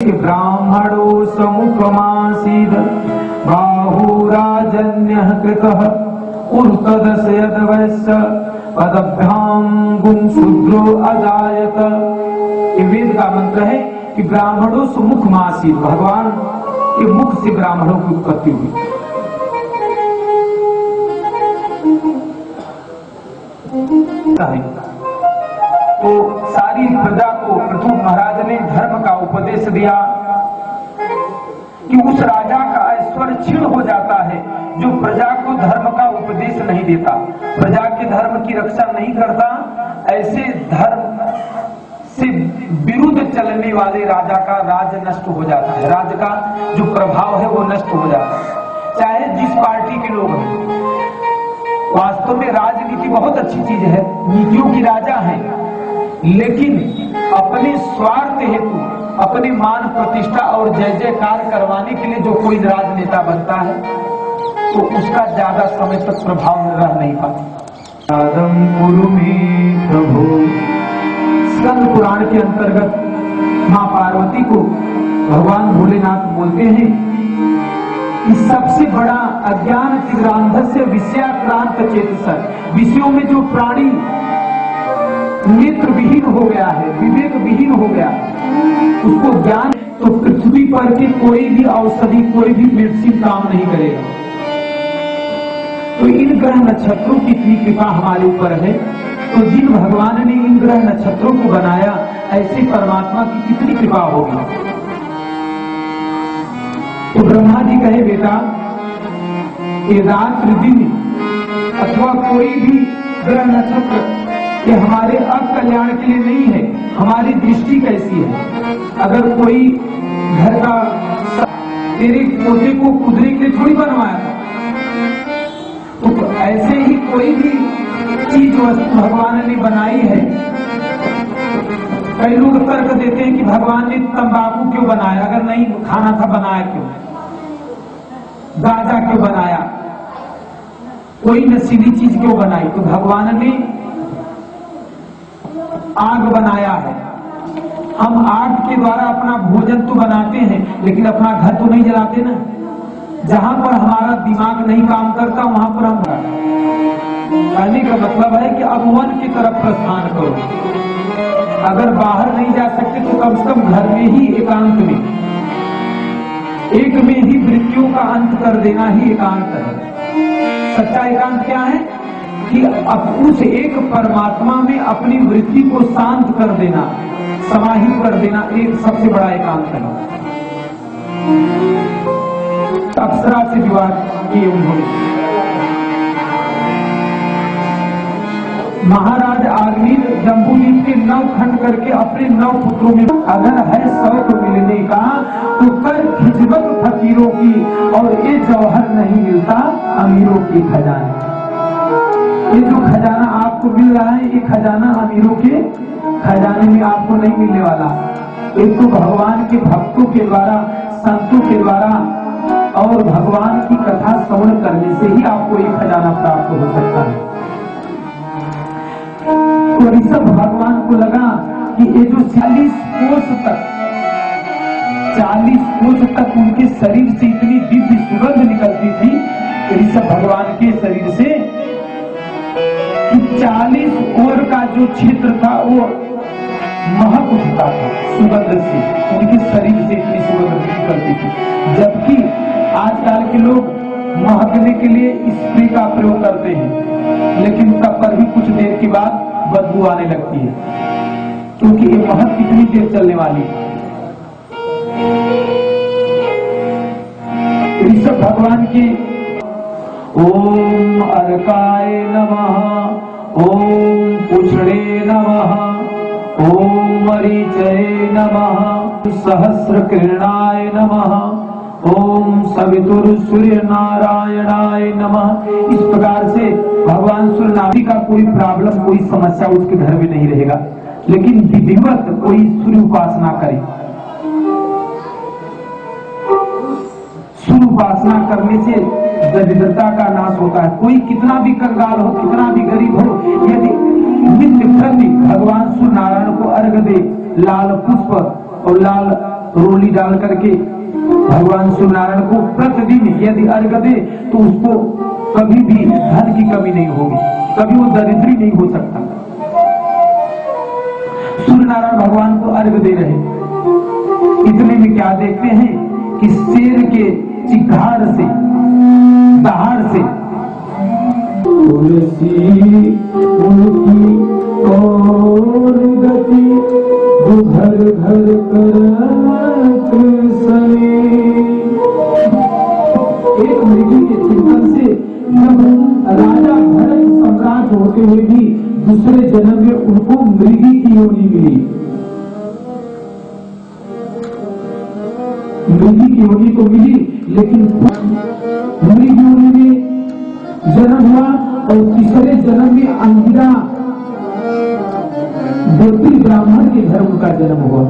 कि ब्राह्मणो समुखमासीद बाहुराजन्यः कृतः उर्तदस्य यदवस्य पदभ्याम गुण शूद्रो अजायत। वेद का मंत्र है कि ब्राह्मणों सुमुखमासीद, भगवान के मुख से ब्राह्मणों की उत्पत्ति हुई। तो सारी प्रजा को पृथु महाराज ने धर्म का उपदेश दिया कि उस राजा का ऐश्वर्य क्षीण हो जाता है जो प्रजा को धर्म का उपदेश नहीं देता, प्रजा के धर्म की रक्षा नहीं करता। ऐसे धर्म से विरुद्ध चलने वाले राजा का राज नष्ट हो जाता है, राज का जो प्रभाव है वो नष्ट हो जाता है, चाहे जिस पार्टी के लोग हैं। वास्तव में राजनीति बहुत अच्छी चीज है, नीतियों की राजा है, लेकिन अपने स्वार्थ हेतु, अपने मान प्रतिष्ठा और जय जयकार करवाने के लिए जो कोई राजनेता बनता है तो उसका ज्यादा समय तक प्रभाव रह नहीं पाता। आदम कुरु में प्रभु, स्कंद पुराण के अंतर्गत मां पार्वती को भगवान भोलेनाथ बोलते हैं कि सबसे बड़ा अज्ञान तिग्रांधस्य विषयाक्रांत चेतस, विषयों में जो प्राणी नेत्र विहीन हो गया है, विवेक विहीन हो गया, उसको ज्ञान, तो पृथ्वी पर के कोई भी औषधि, कोई भी मेडिसिन काम नहीं करेगा। तो इन ग्रह नक्षत्रों की इतनी कृपा हमारे ऊपर है, तो जिन भगवान ने इन ग्रह नक्षत्रों को बनाया, ऐसे परमात्मा की कितनी कृपा होगी। तो ब्रह्मा जी कहे बेटा, ये रात्रि दिन अथवा कोई भी ग्रह नक्षत्र ये हमारे अकल्याण के लिए नहीं है, हमारी दृष्टि कैसी है। अगर कोई घर का तेरे पोते को कुदरे के लिए थोड़ी बनवाया था, तो ऐसे ही कोई भी चीज वस्तु भगवान ने बनाई है। कई लोग तर्क देते हैं कि भगवान ने तंबाकू क्यों बनाया, अगर नहीं खाना था बनाया क्यों, गांजा क्यों बनाया, कोई नशीली चीज क्यों बनाई। तो भगवान ने आग बनाया है, हम आग के द्वारा अपना भोजन तो बनाते हैं लेकिन अपना घर तो नहीं जलाते ना। जहां पर हमारा दिमाग नहीं काम करता वहां पर हम, कहने का मतलब है कि अब वन की तरफ प्रस्थान करो। अगर बाहर नहीं जा सकते तो कम से कम घर में ही एकांत में, एक में ही वृत्तियों का अंत कर देना ही एकांत है। सच्चा एकांत क्या है कि अब उस एक परमात्मा में अपनी वृत्ति को शांत कर देना, समाहित कर देना, एक सबसे बड़ा एकांत है। अप्सरा से विवाह किए उन्होंने। महाराज आग्नेय जम्बूद्वीप के 9 खंड करके अपने 9 पुत्रों में, अगर है शौक मिलने का तो कर खिजमत फकीरों की, और ये जौहर नहीं मिलता अमीरों की खजाने। ये जो खजाना आपको मिल रहा है, ये खजाना अमीरों के खजाने में आपको नहीं मिलने वाला। एक तो भगवान के भक्तों के द्वारा, संतों के द्वारा और भगवान की कथा श्रवण करने से ही आपको ये खजाना प्राप्त हो सकता है। तो ऋषभ भगवान को लगा कि ये जो 40 कोस तक उनके शरीर से इतनी दिव्य सुगंध निकलती थी ऋषभ भगवान के शरीर से, कि 40 ओर का जो क्षेत्र था वो महक उठता था सुगंध से, उनके शरीर से इतनी सुगंध निकलती थी। जबकि आजकल के लोग महकने के लिए स्प्रे का प्रयोग करते हैं, लेकिन तब पर भी कुछ देर के बाद बदबू आने लगती है, क्योंकि ये महक कितनी देर चलने वाली है। ऋषभ भगवान की ओम अर्काय नमः, ओम पुष्णे नमः, ओम मरीचये नमः, सहस्र किरणाय नमः, ओम सवितुर सूर्य नारायणाय नमः। इस प्रकार से भगवान सूर्य का कोई प्रॉब्लम, कोई समस्या उसके घर में नहीं रहेगा, लेकिन विधिवत कोई सूर्य उपासना करे। सूर्य उपासना करने से दरिद्रता का नाश होता है। कोई कितना भी कंगाल हो, कितना भी गरीब हो, यदि नित्य प्रति भगवान सूर्य नारायण को अर्घ दे, लाल पुष्प और लाल रोली डाल करके भगवान शिव नारायण को प्रतिदिन यदि अर्घ दे तो उसको कभी भी धन की कमी नहीं होगी, कभी वो दरिद्री नहीं हो सकता। सूर्य नारायण भगवान को अर्घ दे रहे, इतने में क्या देखते हैं कि शेर के चिघाड़ से, दहाड़ से तुलसी उनकी और गति घर घर करत सने। एक मृगी के चिंतन से जब राजा भरत सम्राट होते हुए भी दूसरे जन्म में उनको मृगी की योनि मिली, मृगी की योनि को मिली, लेकिन मृगी योनि में जन्म हुआ और तीसरे जन्म में अंगिरा गोत्री ब्राह्मण के घर उनका जन्म हुआ।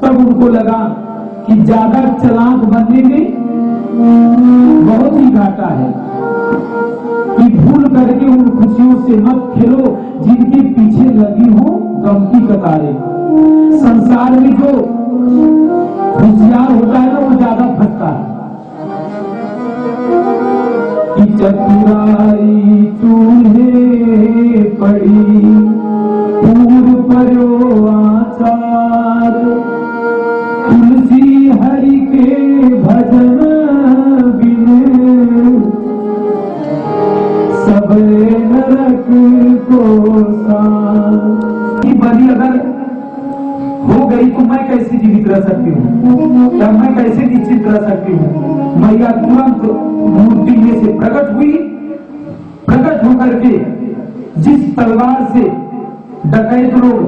तब उनको लगा कि ज्यादा चालाक बनने में बहुत ही घाटा है, कि भूल करके उन खुशियों से मत खेलो जिनके पीछे लगी हो गम की कतारें। संसार में जो होशियार होता है ना वो ज्यादा फंसता है। कि चतुराई चूल्हे पड़ी पूर्व परो आचार, तुलसी हरि के भजन बिन सब नरक को सार। कि बलि अगर हो गई तो मैं कैसे जीवित रह सकती हूँ, या मैं कैसे निश्चित रह सकती हूँ। मैया तुरंत मूर्ति में से प्रकट हुई, प्रकट होकर के जिस तलवार से डकैत लोग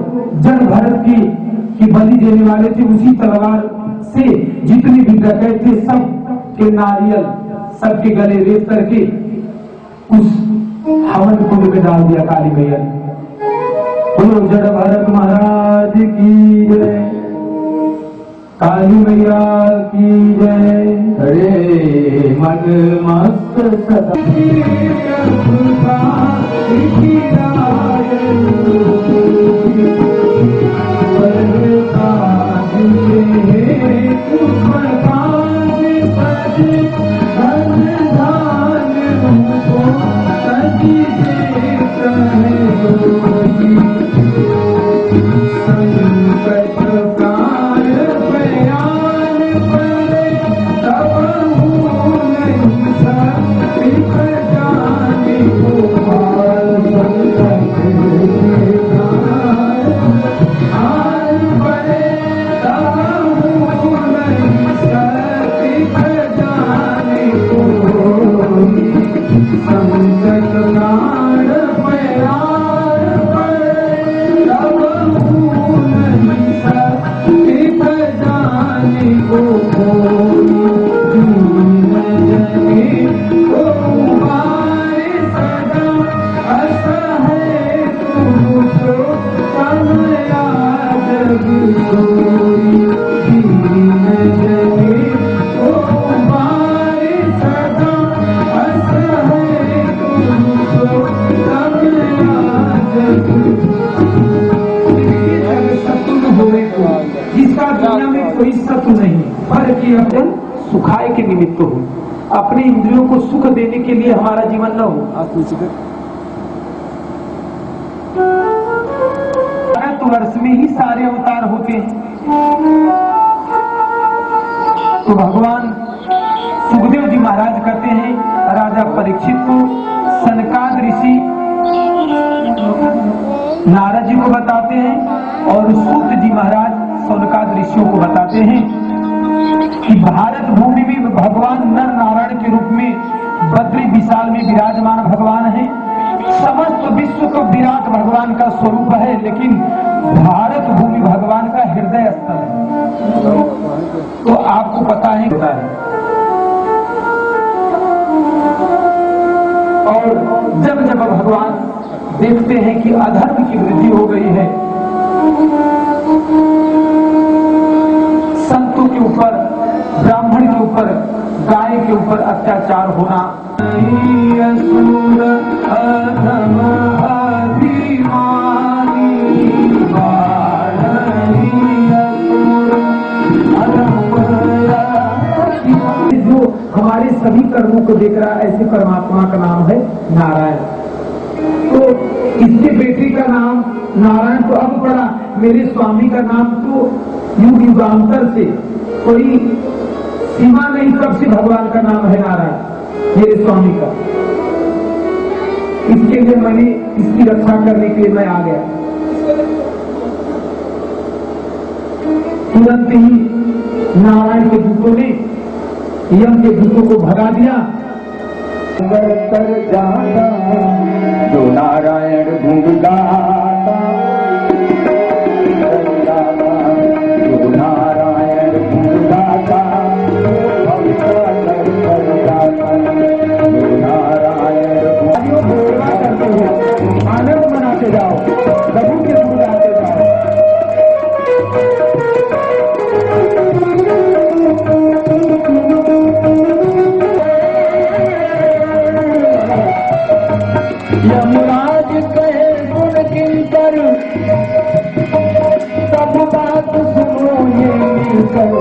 जन भारत की बलि देने वाले थे, उसी तलवार से जितने भी डकैत थे सब के नारियल सबके गले रेत करके उस हवन कुंड में डाल दिया काली मैया ने। बोलो जड़ भरत महाराज की जय, काली मैया की जय। हरे मन मस्त सदा सुखाए के निमित्त हो, अपने इंद्रियों को सुख देने के लिए हमारा जीवन न हो। तो वर्ष में ही सारे अवतार होते हैं। तो भगवान सुखदेव जी महाराज कहते हैं राजा परीक्षित को, सनकाद ऋषि नारद जी को बताते हैं और सूत जी महाराज सनकाद ऋषियों को बताते हैं कि भारत भूमि में भगवान नर नारायण के रूप में बद्री विशाल में विराजमान भगवान है। समस्त विश्व को विराट भगवान का स्वरूप है, लेकिन भारत भूमि भगवान का हृदय स्थल है। तो आपको पता है और जब जब भगवान देखते हैं कि अधर्म की वृद्धि हो गई है, संतों के ऊपर, ब्राह्मण के ऊपर, गाय के ऊपर अत्याचार होना, असुर अधम अभिमानी, असुर कर्मों को देख रहा है, ऐसे परमात्मा का नाम है नारायण। तो इसके बेटे का नाम नारायण तो अब पड़ा, मेरे स्वामी का नाम तो युग युगांतर से कोई सीमा नहीं, कब से भगवान का नाम है नारायण मेरे स्वामी का। इसके लिए मैंने इसकी रक्षा करने के लिए मैं आ गया। तुरंत ही नारायण के दूतों ने यम के दूतों को भगा दिया। कर जाता जो नारायण गुण गाता, जो नारायण गुण गाता, जो नारायण करते हो, आनंद मनाते जाओ, प्रभु के गुण गाते जाओ। यमराज कहे गुण किंकर, सब बात सुनो ये मिलकर।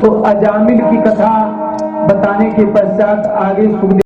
तो अजामिल की कथा बताने के पश्चात आगे सुखदेव